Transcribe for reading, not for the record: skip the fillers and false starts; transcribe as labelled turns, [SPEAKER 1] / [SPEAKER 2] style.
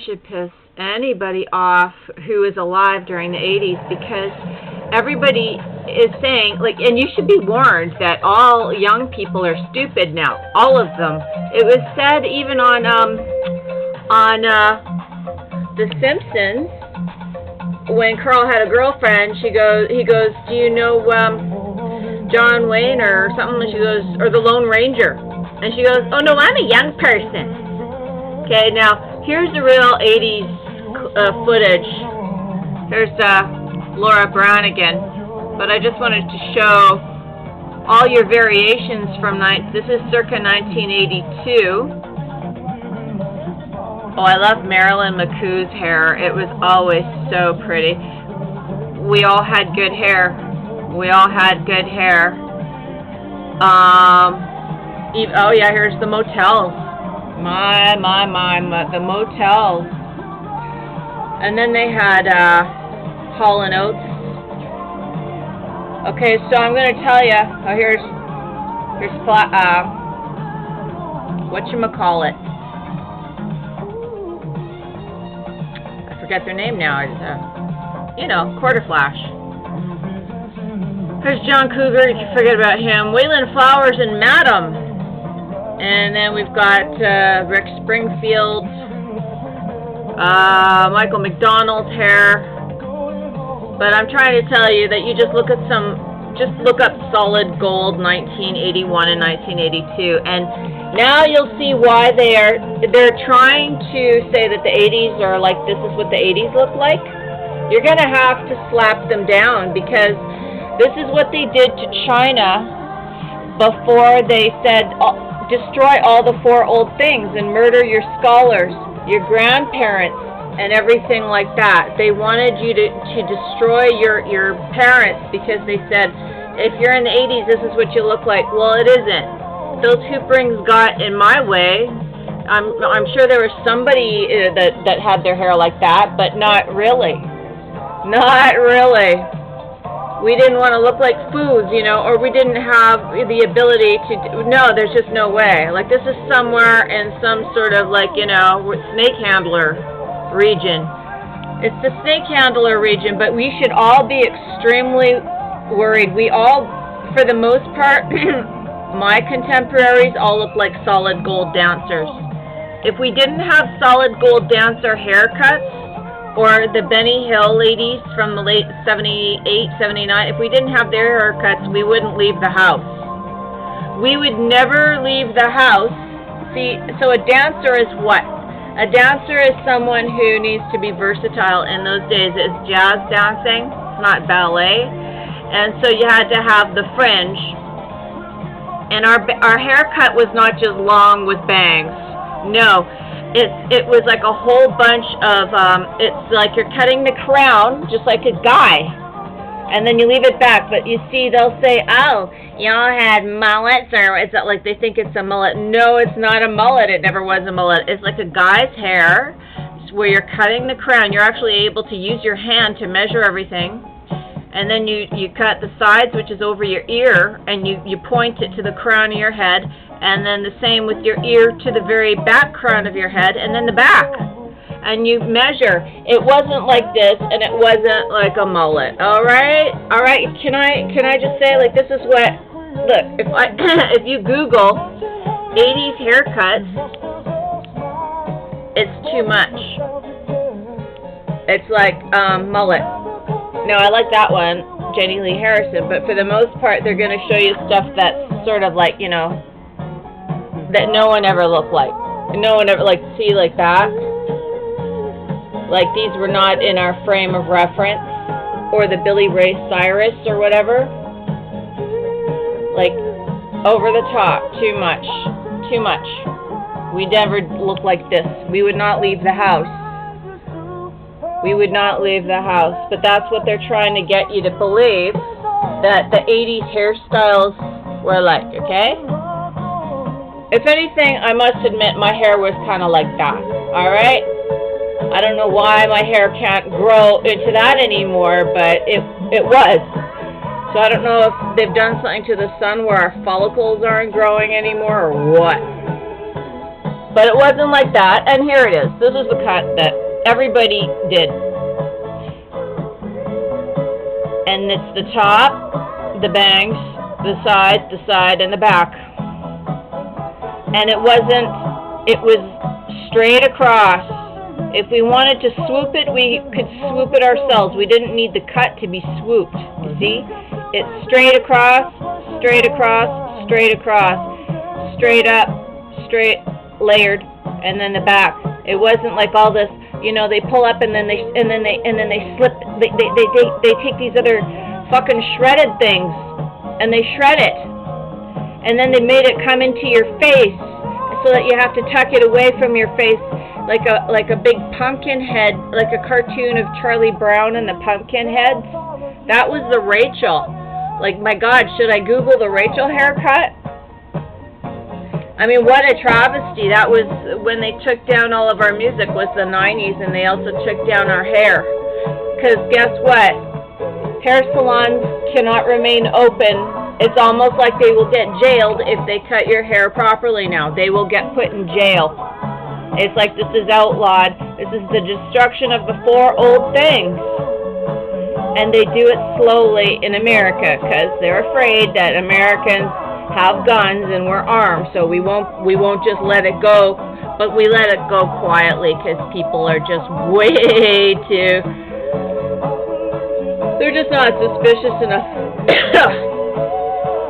[SPEAKER 1] should piss anybody off who is alive during the 80s, because everybody is saying, like, and you should be warned that all young people are stupid now, all of them. It was said even on The Simpsons, when Carl had a girlfriend, he goes, do you know John Wayne or something? And she goes, or the Lone Ranger. And she goes, oh no, I'm a young person. Okay, now here's the real 80s footage. There's Laura Brown again. But I just wanted to show all your variations from this is circa 1982. Oh, I love Marilyn McCoo's hair. It was always so pretty. We all had good hair. We all had good hair. Oh yeah, here's the motels. My, the motels. And then they had Hall & Oates. Okay, so I'm going to tell you. Oh, here's whatchamacallit. I forget their name now. Quarter Flash. There's John Cougar. You can forget about him. Waylon Flowers and Madam. And then we've got Rick Springfield, Michael McDonald's hair. But I'm trying to tell you that you just look up Solid Gold 1981 and 1982, and now you'll see why they're trying to say that the 80s are like, this is what the 80s look like. You're going to have to slap them down, because this is what they did to China before they said, destroy all the four old things and murder your scholars, your grandparents, and everything like that. They wanted you to destroy your parents, because they said, if you're in the 80s, this is what you look like. Well, it isn't. Those Hooperings got in my way. I'm sure there was somebody that had their hair like that, but not really. Not really. We didn't want to look like foods, or we didn't have the ability to no, there's just no way. Like, this is somewhere in some sort of, like, snake handler region. It's the snake handler region, but we should all be extremely worried. We all, for the most part, my contemporaries all look like Solid Gold dancers. If we didn't have Solid Gold dancer haircuts, or the Benny Hill ladies from the late 78, 79, if we didn't have their haircuts, we wouldn't leave the house. We would never leave the house. See, so a dancer is what? A dancer is someone who needs to be versatile. In those days, it's jazz dancing, not ballet. And so you had to have the fringe. And our haircut was not just long with bangs. No. It was like a whole bunch of, it's like you're cutting the crown, just like a guy. And then you leave it back. But you see, they'll say, oh, y'all had mullets, or it's like they think it's a mullet. No, it's not a mullet. It never was a mullet. It's like a guy's hair where you're cutting the crown. You're actually able to use your hand to measure everything. And then you cut the sides, which is over your ear, and you point it to the crown of your head. And then the same with your ear to the very back crown of your head, and then the back. And you measure. It wasn't like this, and it wasn't like a mullet. All right. Can I just say, like, this is what? Look, if you Google 80s haircuts, it's too much. It's like mullet. No, I like that one, Jenny Lee Harrison. But for the most part, they're going to show you stuff that's sort of like, that no one ever looked like. No one ever, like, see, like that. Like, these were not in our frame of reference. Or the Billy Ray Cyrus or whatever. Like, over the top. Too much. Too much. We never looked like this. We would not leave the house. We would not leave the house. But that's what they're trying to get you to believe, that the 80s hairstyles were like, okay? If anything, I must admit my hair was kind of like that, alright? I don't know why my hair can't grow into that anymore, but it was. So I don't know if they've done something to the sun where our follicles aren't growing anymore or what. But it wasn't like that, and here it is. This is the cut that everybody did. And it's the top, the bangs, the side, and the back. And it was straight across. If we wanted to swoop it, we could swoop it ourselves. We didn't need the cut to be swooped. You see? It's straight across, straight across, straight across, straight up, straight, layered, and then the back. It wasn't like all this, you know, they pull up and then they slip, they take these other fucking shredded things and they shred it. And then they made it come into your face so that you have to tuck it away from your face like a big pumpkin head, like a cartoon of Charlie Brown and the pumpkin heads. That was the Rachel. Like, my God, should I Google the Rachel haircut? I mean, what a travesty. That was when they took down all of our music, was the 90s, and they also took down our hair. Because guess what? Hair salons cannot remain open. It's almost like they will get jailed if they cut your hair properly now. They will get put in jail. It's like this is outlawed. This is the destruction of the four old things. And they do it slowly in America because they're afraid that Americans have guns and we're armed, so we won't just let it go, but we let it go quietly because people are just way too, they're just not suspicious enough